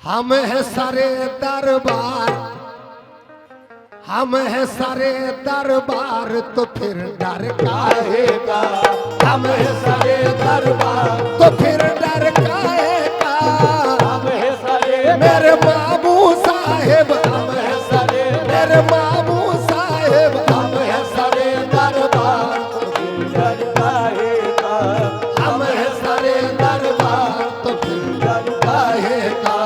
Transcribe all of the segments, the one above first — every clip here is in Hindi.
हम है सारे दरबार, हम है सारे दरबार, तो फिर डर काहे का। हम है सारे दरबार, तो फिर डर काहे का। हम है सारे मेरे बाबू साहेब, हम है सारे, मेरे बाबू साहेब, हम है सारे दरबार, तो फिर डर काहे का। हम है सारे दरबार, तो फिर डर काहे का।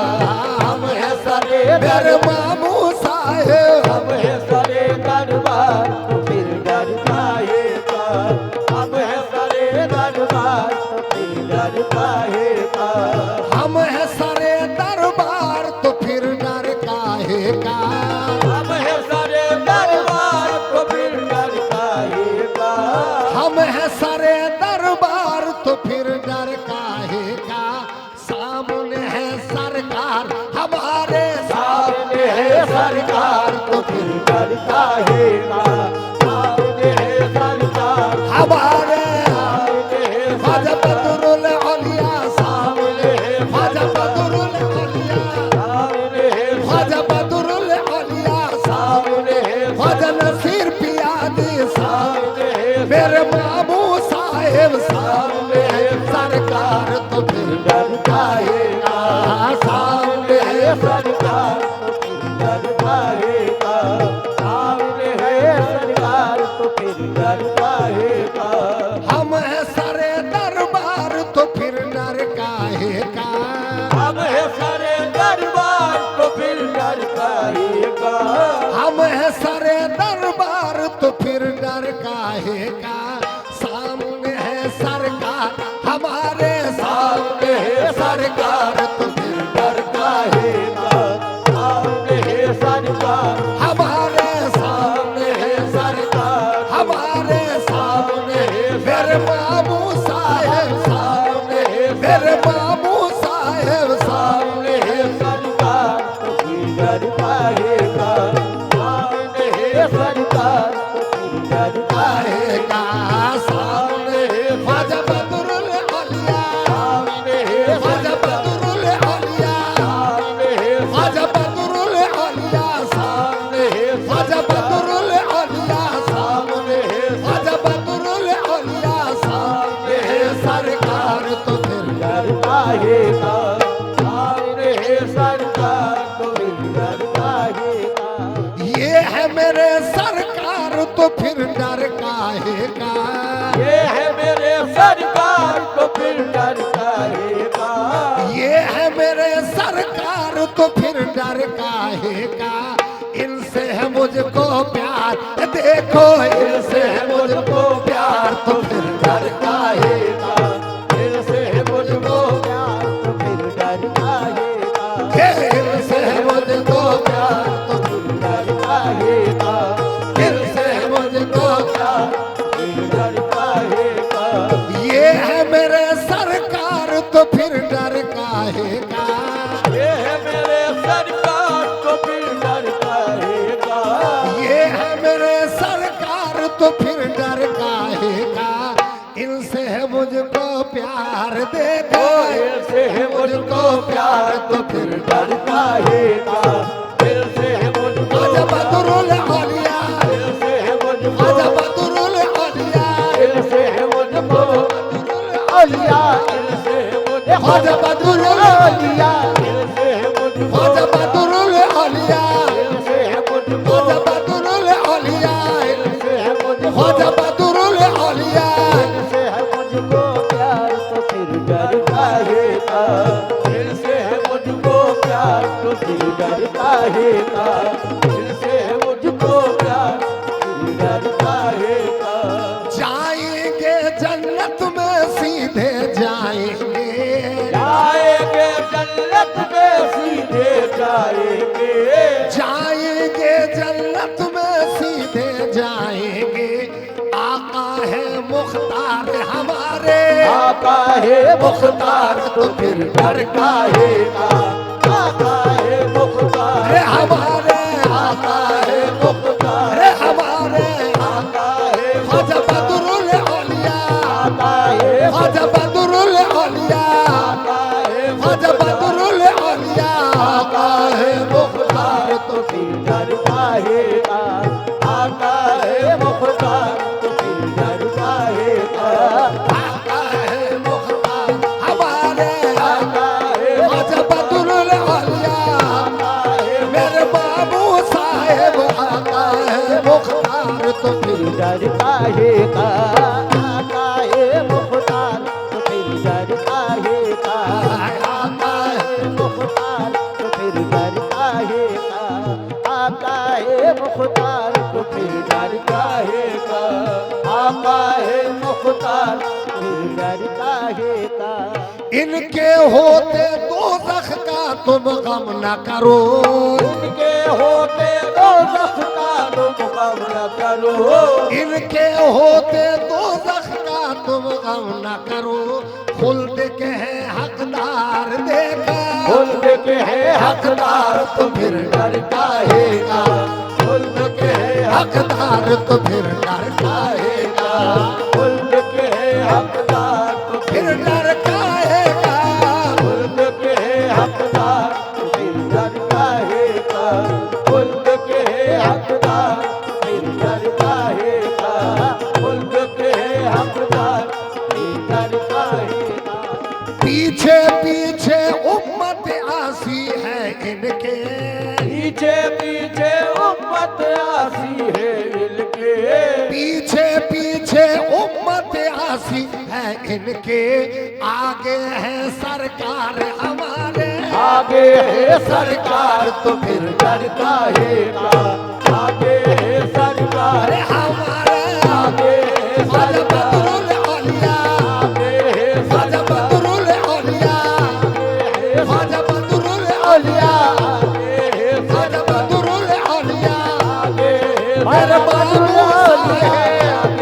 हम है सारे, मेरे बाबू साहेब, हम है सारे दरबार, तो फिर डर काहे का। हम है सारे दरबार, तो फिर डर काहे का। हम है सारे दरबार, तो फिर डर काहे का। हम है सारे दरबार, तो फिर डर काहे का। हम है सारे दरबार, तो फिर डर काहे का। सामने है सरकार हमारे, सामने है सरकार, तो फिर डर काहे का। सामने है सरकार, हमारे सामने है ख्वाजा बदरुल औलिया, सामने है ख्वाजा बदरुल औलिया, सामने है ख्वाजा बदरुल औलिया, सामने है ख्वाजा नसीर पियादी साहब, सामने है मेरे बाबू साहेब, सामने है सरकार, तो फिर डर काहे का। सामने है सरकार, तो फिर डर काहे का। सामने है सरकार, तो फिर डर काहे का। हम है सारे दरबार, तो फिर डर काहे का। हम है सारे दरबार, तो फिर डर काहे का। हम है सारे दरबार, तो फिर डर काहे का। सामने है सरकार हमारे, सामने है सरकार, तो फिर डर काहे का। सामने है सरकार, हमारे सामने है सरकार, हमारे सामने है मेरे बाबू साहेब, सामने है मेरे बाबू साहेब, सामने है सरकार, तो फिर डर काहे का। सामने है सरकार, तो फिर डर काहे का। सामने है ख्वाजा बदरुल औलिया, सामने है ख्वाजा बदरुल औलिया, सामने है ख्वाजा बदरुल औलिया, सामने है ख्वाजा बदरुल औलिया, सामने है ख्वाजा बदरुल औलिया, सामने है सरकार, तो फिर डर काहे का। सामने है सरकार, तो फिर डर काहे का। ये है मेरे सरकार, तो फिर डर काहे का। ये है मेरे सरकार, तो फिर डर काहे का। ये है मेरे सरकार, तो फिर डर काहे का। इनसे है मुझको प्यार, देखो इनसे है मुझको प्यार, तो फिर डर काहे का। इनसे है मुझको प्यार, तो फिर डर काहे का। इनसे है मुझको प्यार, तो फिर डर काहे का। इनसे है मुझको प्यार। फिर डर काहे का। ये है मेरे सरकार, तो फिर डर काहे का। ये है मेरे सरकार, तो फिर डर काहे का। ये है मेरे सरकार, तो फिर डर काहे का। इनसे है मुझको प्यार, देखो इनसे है मुझको प्यार, तो फिर डर काहे का। इनसे है मुझको ख्वाजा बदरुल औलिया, इनसे है मुझको ख्वाजा बदरुल औलिया, इनसे है मुझको औलिया। इनसे है मुझको ख्वाजा बदरुल औलिया। इनसे है मुझको ख्वाजा बदरुल औलिया, इनसे है मुझको ख्वाजा बदरुल औलिया, इनसे है मुझको ख्वाजा बदरुल औलिया। इनसे है मुझको प्यार, तो फिर डर काहे का। इनसे है मुझको प्यार, तो फिर डर काहे का। इनसे है मुझको प्यार, फिर डर काहे का। जाएंगे जन्नत में सीधे जाएंगे, जाएंगे जन्नत में सीधे जाएंगे। जाएंगे जन्नत में सीधे जाएंगे। आका है मुख्तार हमारे, आका है मुख्तार, तो फिर डर काहे का। आका है मुख्तार, अरे हमारे आका है मुख्तार, अरे हमारे आका है ख्वाजा बदरुल औलिया, आका है ख्वाजा बदरुल औलिया, आका है ख्वाजा बदरुल औलिया, डर काहे का, आका है मुख्तार तो फिर डर काहे का, आका है मुख्तार तो फिर डर काहे का, आका है मुख्तार तो फिर डर काहे का, आका है मुख्तार फिर डर काहे का। इनके होते दोज़ख का तुम गम न करो, इनके होते दोज़ख का तुम गम न करो, इनके होते दोज़ख का तुम गम न करो। खुल्द के है हकदार देखा, खुल्द के है हकदार तो फिर डर काहे का, खुल्द के है हकदार तो फिर डर काहे का, खुल्द के है हकदार तो फिर डर काहे का, खुल्द के है हकदार तो फिर डर काहे का, खुल्द के है हकदार तो फिर डर काहे का, खुल्द के है हकदार फिर डर काहे का। पीछे पीछे उम्मत आसी है इनके, पीछे पीछे उम्मत आसी है इनके, पीछे पीछे उम्मत आसी है इनके। आगे है सरकार हमारे, आगे है सरकार तो फिर डर काहे का, आगे है सरकार हमारे आगे है सरकार, बदरुल औलिया, आगे है सरकार, बदरुल औलिया, बदरुल औलिया, बदरुल औलिया। मेरे बाबू साहेब,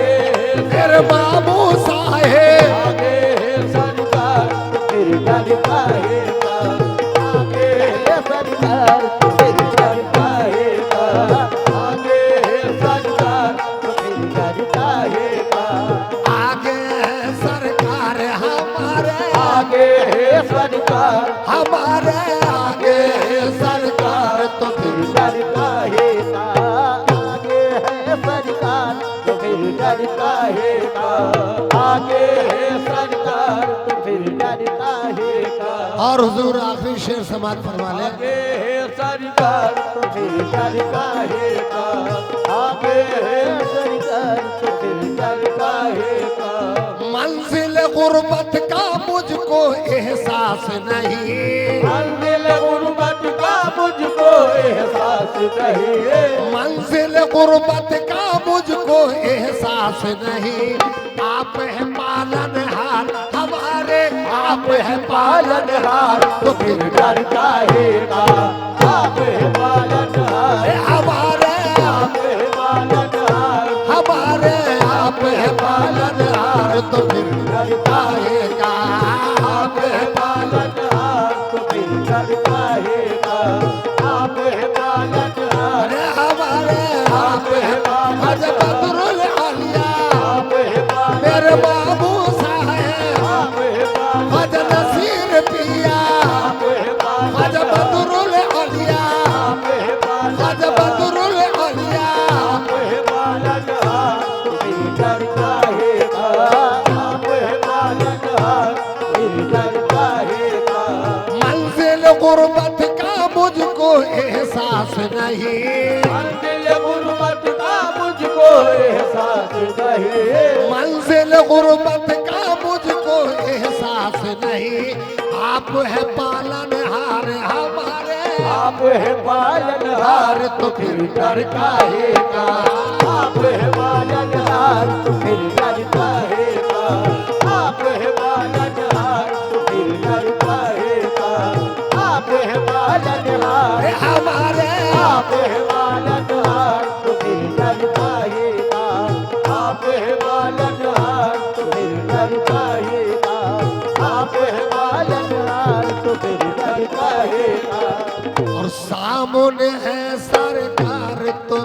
मेरे बाबू साहेब, आगे है सरकार तो फिर डर काहे का, आगे है सरकार तो फिर डर काहे का, आगे है सरकार तो फिर डर काहे का, आगे है सरकार हमारे, आगे है सरकार हमारे आगे है सरकार तो फिर डर काहे का, आगे है सरकार तो फिर डर काहे का, आगे है सरकार तो फिर डर काहे का। और हुजूर आखिरी शेर समाज फरमा ले। आगे है सरकार तो फिर डर काहे का, आगे है सरकार तो फिर डर काहे का। मंजिल गुर्बत का मुझको एहसास नहीं, मंजिल गुर्बत का मुझको एहसास नहीं, मंजिल गुर्बत का मुझको एहसास नहीं। आप है पालनहार हमारे, आप है पालनहार तो फिर डर काहे का, आप है पालनहार हमारे, आप है पालनहार, हमारे आप है पालनहार तो फिर डर काहे आएगा, आप है पालनहार तो फिर डर काहे का, आप है पालनहार, अरे हमारे आप है बदरुल औलिया, आप है मेरे बाबू साहेब, आप है हज नसीर पिया, आप है हज बदरुल औलिया, आप है हज बदरुल औलिया। आप है पालनहार तो फिर डर काहे का, आप है पालनहार फिर डर काहे का। मंजिल गुर्बत का मुझको एहसास नहीं, मंजिल गुर्बत का मुझको एहसास नहीं, मंजिल गुर्बत का मुझको एहसास नहीं। आप है पालनहार हमारे, आप है पालनहार तो फिर डर काहे का, आप है पालनहार तो फिर डर काहे का, आप है पालनहार तो फिर डर काहे का, आप है पालनहार हमारे आप है पालनहार तो फिर डर काहे का, आप है पालनहार तो फिर डर काहे का, आप है पालनहार तो फिर डर काहे का। और सामने है सरकार तो